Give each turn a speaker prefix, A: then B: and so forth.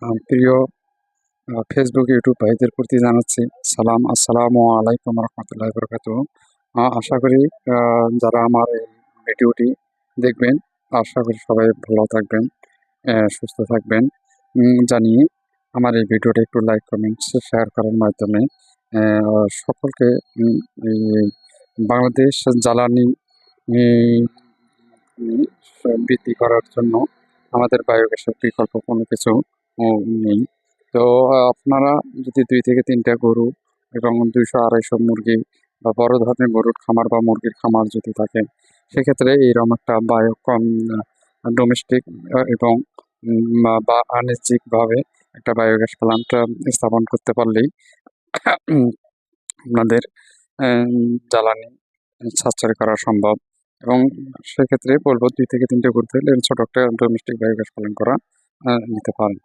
A: প্রিয় Facebook, YouTube ভাইদের প্রতি জানাচ্ছি সালাম। আসসালামু আলাইকুম রহমতুল্লাহি বারাকাতুহু। আশা করি যারা আমার এই ভিডিওটি দেখবেন, আশা করি সবাই ভালো থাকবেন, সুস্থ থাকবেন জানিয়ে আমার এই ভিডিওটা একটু লাইক, কমেন্ট, শেয়ার করার মাধ্যমে সকলকে এই বাংলাদেশ জ্বালানি উম, উম, বৃদ্ধি করার জন্য আমাদের বায়োগ্যাসের বিকল্প কোনো কিছু নেই। তো আপনারা যদি ২ থেকে ৩টা গরু এবং ২০০-২৫০ মুরগি বা বড় ধরনের গরুর খামার বা মুরগির খামার যদি থাকে, সেক্ষেত্রে এইরকম একটা ডোমেস্টিক এবং বা বাণিজ্যিকভাবে একটা বায়োগ্যাস প্ল্যান্ট স্থাপন করতে পারলেই উম, আপনাদের জ্বালানি সাশ্রয় করা সম্ভব। এবং সেক্ষেত্রে বলব ২ থেকে ৩টে গরু থাকলে ছোট একটা ডোমেস্টিক বায়োগ্যাস পালন করা নিতে পারেন।